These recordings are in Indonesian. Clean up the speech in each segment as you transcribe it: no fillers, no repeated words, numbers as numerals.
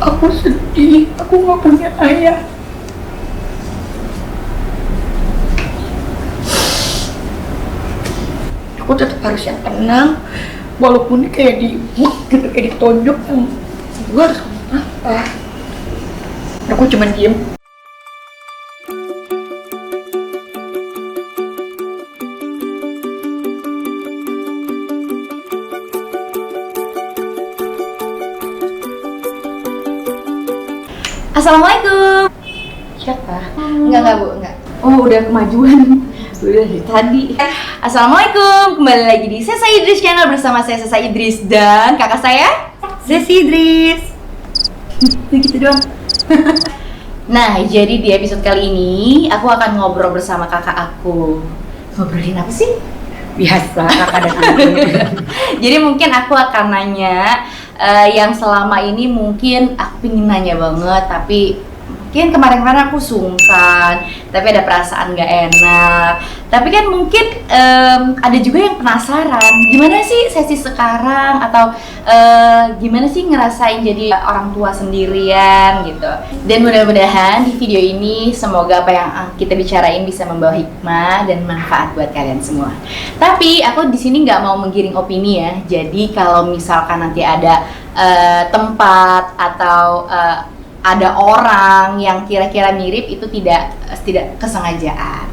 Aku sedih, aku nggak punya ayah. Aku tetap harus yang tenang, walaupun kayak gitu, kayak ditonjok yang gue harus ngomong apa. Aku cuma diem. Assalamualaikum. Siapa? Enggak Bu, enggak. Oh, udah kemajuan. Udah dari tadi. Assalamualaikum, kembali lagi di Sesa Idris Channel bersama saya Sesa Idris dan kakak saya Sesi Idris. begitu doang. Nah, jadi di episode kali ini aku akan ngobrol bersama kakak aku. Ngobrolin apa sih? Biasa kakak dan anaknya. Jadi mungkin aku akan nanya yang selama ini mungkin aku pengen nanya banget, tapi mungkin kemarin-kemarin aku sungkan, tapi ada perasaan gak enak. Tapi kan mungkin ada juga yang penasaran, gimana sih Sesi sekarang, atau gimana sih ngerasain jadi orang tua sendirian gitu. Dan mudah-mudahan di video ini semoga apa yang kita bicarain bisa membawa hikmah dan manfaat buat kalian semua. Tapi aku di sini nggak mau menggiring opini ya. Jadi kalau misalkan nanti ada tempat atau ada orang yang kira-kira mirip, itu tidak kesengajaan.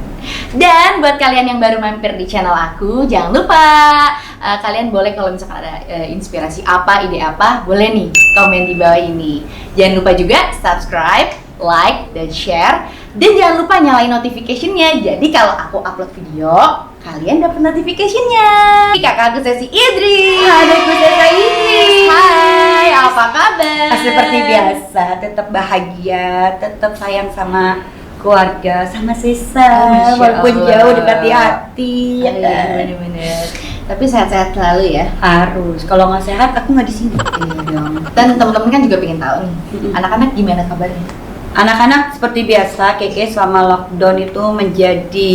Dan buat kalian yang baru mampir di channel aku, jangan lupa kalian boleh kalau misalkan ada inspirasi apa, ide apa, boleh nih komen di bawah ini. Jangan lupa juga subscribe, like, dan share. Dan jangan lupa nyalain notification-nya. Jadi kalau aku upload video, kalian dapat notification-nya. Kakakku Sesi Idris. Adikku Sesa Idris. Hai, apa kabar? Seperti biasa, tetap bahagia, tetap sayang sama keluarga, sama Sesa, Masya walaupun Allah. jauh dekat di hati. Ya Iya, kan? bener-bener. Tapi sehat-sehat selalu ya. Harus. Kalau nggak sehat, aku nggak di sini. Iya dong. Dan teman-teman kan juga pengen tahu nih, anak-anak gimana kabarnya? Anak-anak seperti biasa, Keke selama lockdown itu menjadi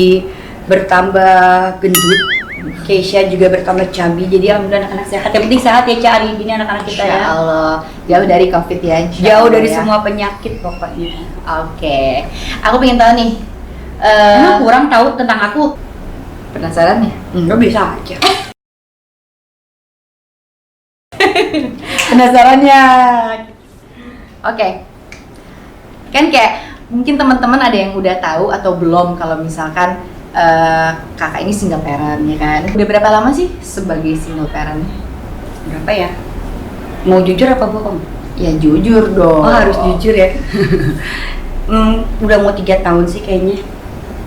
bertambah gendut. Keisha juga bertambah cabi. Jadi alhamdulillah anak-anak sehat. Yang penting sehat ya, Ca, hari ini anak-anak kita Insya ya. Allah, jauh dari COVID ya. Insya Jauh Allah dari ya. semua penyakit pokoknya. Oke, aku pengen tahu nih. Emang kurang tahu tentang aku? Penasaran ya? Enggak, bisa aja. Penasarannya. Oke. Kan kayak mungkin teman-teman ada yang udah tahu atau belum kalau misalkan kakak ini single parent ya kan. Udah berapa lama sih sebagai single parent? Berapa ya? Mau jujur apa bohong? Ya jujur dong. Oh, harus jujur ya. Udah mau 3 tahun sih kayaknya.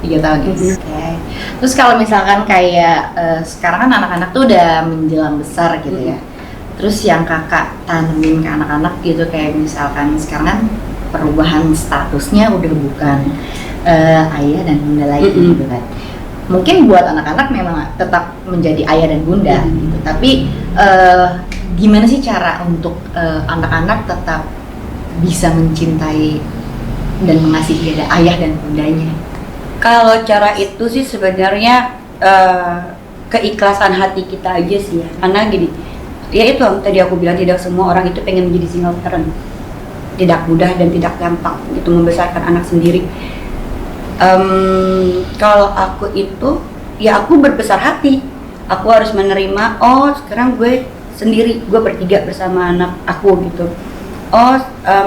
3 tahun ya? Oke. Terus kalau misalkan kayak sekarang kan anak-anak tuh udah menjelang besar gitu ya. Terus yang kakak tanemin ke anak-anak gitu, kayak misalkan sekarang kan perubahan statusnya udah bukan ayah dan bunda lagi gitu kan. Mungkin buat anak-anak memang tetap menjadi ayah dan bunda gitu. Tapi gimana sih cara untuk anak-anak tetap bisa mencintai dan mengasihi ayah dan bundanya? Kalau cara itu sih sebenarnya keikhlasan hati kita aja sih ya. Karena gini, ya itu tadi aku bilang, tidak semua orang itu pengen menjadi single parent. Tidak mudah dan tidak gampang gitu membesarkan anak sendiri. Kalau aku itu, ya aku berbesar hati. Aku harus menerima, oh sekarang gue sendiri, gue bertiga bersama anak aku gitu. Oh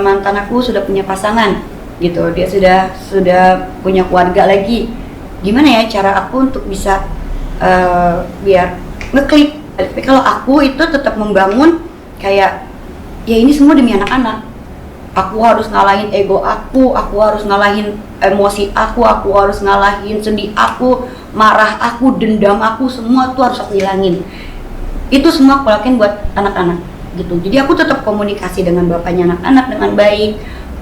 mantan aku sudah punya pasangan gitu, dia sudah punya keluarga lagi. Gimana ya cara aku untuk bisa biar ngeklik. Tapi kalau aku itu tetap membangun kayak, ya ini semua demi anak-anak. Aku harus ngalahin ego aku harus ngalahin emosi aku harus ngalahin sedih aku, marah aku, dendam aku, semua tuh harus aku hilangin. Itu semua aku lakuin buat anak-anak gitu. Jadi aku tetap komunikasi dengan bapaknya anak-anak dengan baik,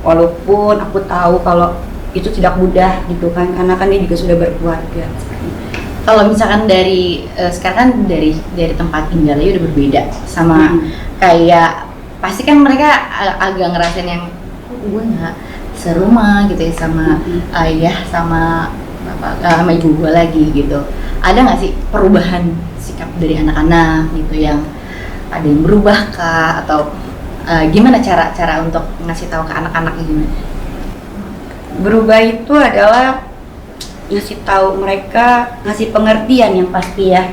walaupun aku tahu kalau itu tidak mudah gitu kan, karena kan dia juga sudah berkeluarga. Kalau misalkan dari sekarang kan dari tempat tinggalnya udah berbeda sama kayak pasti kan mereka agak ngerasain yang gue nggak serumah gitu ya sama ayah sama bapak sama ibu gue lagi gitu. Ada nggak sih perubahan sikap dari anak-anak gitu, yang ada yang berubah kah, atau Gimana cara untuk ngasih tahu ke anak-anak gimana? Berubah itu adalah ngasih tahu mereka, ngasih pengertian yang pasti ya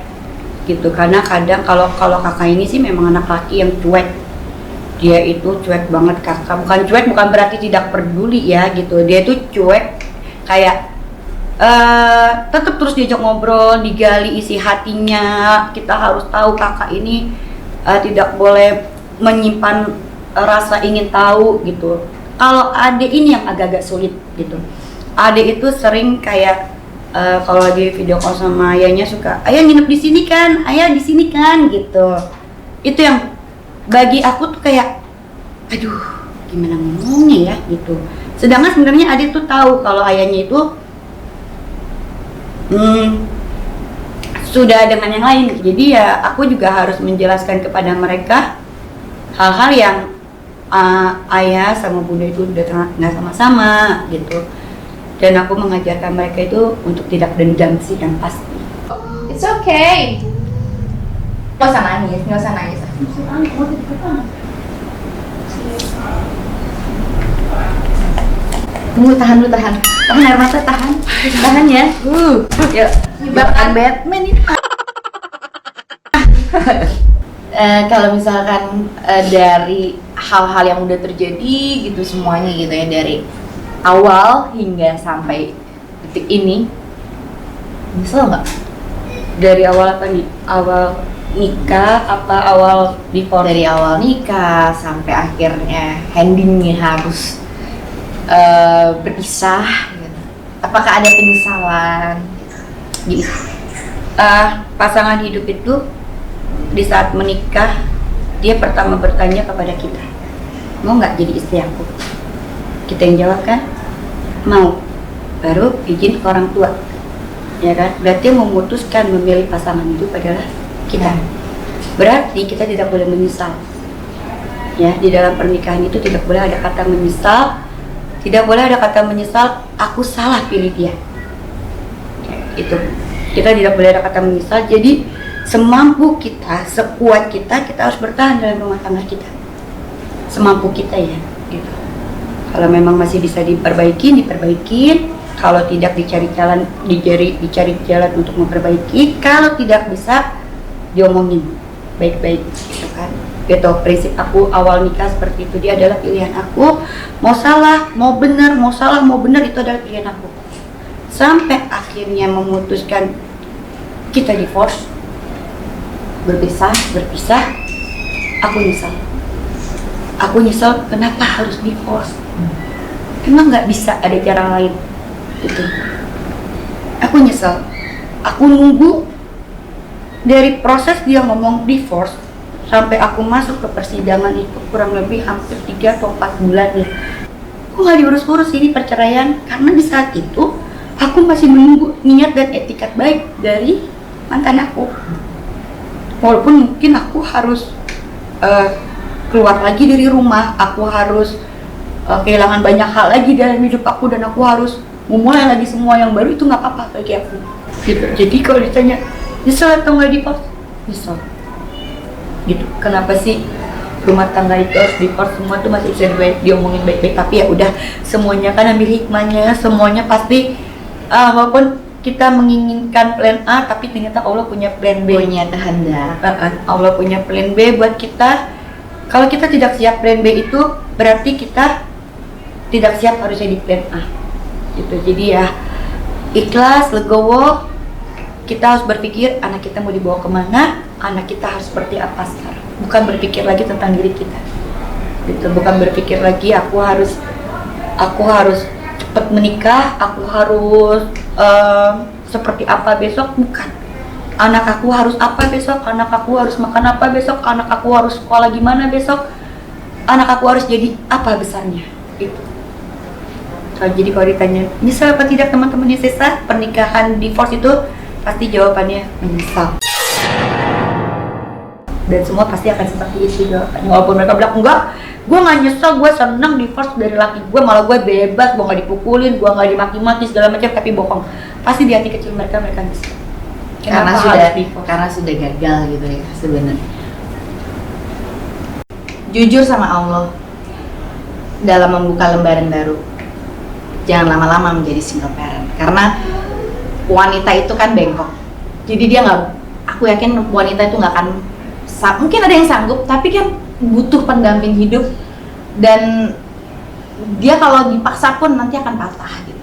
gitu. Karena kadang kalau kakak ini sih memang anak laki yang cuek, dia itu cuek banget kakak. Bukan cuek bukan berarti tidak peduli ya gitu, dia itu cuek kayak tetap terus diajak ngobrol, digali isi hatinya. Kita harus tahu kakak ini tidak boleh menyimpan rasa ingin tahu gitu. Kalau adik ini yang agak-agak sulit gitu. Adik itu sering kayak kalau di video call sama ayahnya suka, ayah nginep di sini kan, ayah di sini kan gitu. Itu yang bagi aku tuh kayak, aduh gimana ngomongnya ya gitu. Sedangkan sebenarnya adik tuh tahu kalau ayahnya itu sudah dengan yang lain. Jadi ya aku juga harus menjelaskan kepada mereka hal-hal yang ayah sama bunda itu udah nggak sama-sama gitu. Dan aku mengajarkan mereka itu untuk tidak dendam sih yang pasti. It's okay. Nggak usah nangis. Tunggu, tahan air mata, tahan ya. Yuk, bahkan Batman ini. Kalau misalkan dari hal-hal yang udah terjadi gitu semuanya gitu ya, dari awal hingga sampai detik ini, nyesel nggak? Dari awal apa nih? Awal nikah apa awal divorce? Dari awal nikah sampai akhirnya endingnya harus berpisah gitu. Apakah ada penyesalan? Gitu. Pasangan hidup itu di saat menikah dia pertama bertanya kepada kita, mau nggak jadi istri aku? Kita yang jawab kan, mau. Baru izin ke orang tua, ya kan? Berarti yang memutuskan memilih pasangan hidup adalah kita. Berarti kita tidak boleh menyesal. Ya, di dalam pernikahan itu tidak boleh ada kata menyesal. Tidak boleh ada kata menyesal, aku salah pilih dia. Itu. Kita tidak boleh ada kata menyesal. Jadi semampu kita, sekuat kita, kita harus bertahan dalam rumah tangga kita. Semampu kita ya, gitu. Kalau memang masih bisa diperbaikin. Kalau tidak dicari jalan untuk memperbaiki. Kalau tidak bisa diomongin baik-baik, gitu kan. Gitu prinsip aku awal nikah seperti itu. Dia adalah pilihan aku. Mau salah, mau benar, itu adalah pilihan aku. Sampai akhirnya memutuskan kita divorce, berpisah. Aku nyesal kenapa harus divorce. Emang nggak bisa ada cara lain gitu. Aku nyesal. Aku nunggu dari proses dia ngomong divorce sampai aku masuk ke persidangan itu kurang lebih hampir 3 atau 4 bulan nih. Aku nggak diurus-urus ini perceraian karena di saat itu aku masih menunggu niat dan etikat baik dari mantan aku. Walaupun mungkin aku harus keluar lagi dari rumah, aku harus kehilangan banyak hal lagi dalam hidup aku, dan aku harus memulai lagi semua yang baru, itu nggak apa-apa bagi aku. Gitu. Jadi kalau ditanya nyesel atau nggak divorce, nyesel. Gitu. Kenapa sih rumah tangga itu harus divorce? Semua tuh masih bisa diomongin baik-baik, tapi ya udah, semuanya kan ambil hikmahnya, semuanya pasti walaupun kita menginginkan plan A, tapi ternyata Allah punya plan B. Punya kehendak. Allah punya plan B buat kita. Kalau kita tidak siap plan B itu berarti kita tidak siap harusnya di plan A. Gitu. Jadi ya ikhlas, legowo. Kita harus berpikir anak kita mau dibawa kemana, anak kita harus seperti apa sekarang. Bukan berpikir lagi tentang diri kita. Gitu. Bukan berpikir lagi aku harus cepat menikah, aku harus seperti apa besok. Bukan. Anak aku harus apa besok, anak aku harus makan apa besok, anak aku harus sekolah gimana besok, anak aku harus jadi apa besarnya. Gitu. Jadi kalau ditanya nyesal apa tidak teman-teman yang sisa pernikahan divorce itu, pasti jawabannya menyesal. Dan semua pasti akan seperti itu jawabannya. Walaupun mereka bilang enggak, gue nggak nyesel, gue seneng divorce dari laki gue, malah gue bebas, gue nggak dipukulin, gue nggak dimaki-maki segala macam, tapi bohong. Pasti di hati kecil mereka nyesel. Karena sudah gagal gitu ya sebenarnya. jujur sama Allah dalam membuka lembaran baru, jangan lama-lama menjadi single parent, karena wanita itu kan bengkok, jadi dia nggak, aku yakin wanita itu nggak akan, mungkin ada yang sanggup tapi kan butuh pendamping hidup, dan dia kalau dipaksa pun nanti akan patah gitu.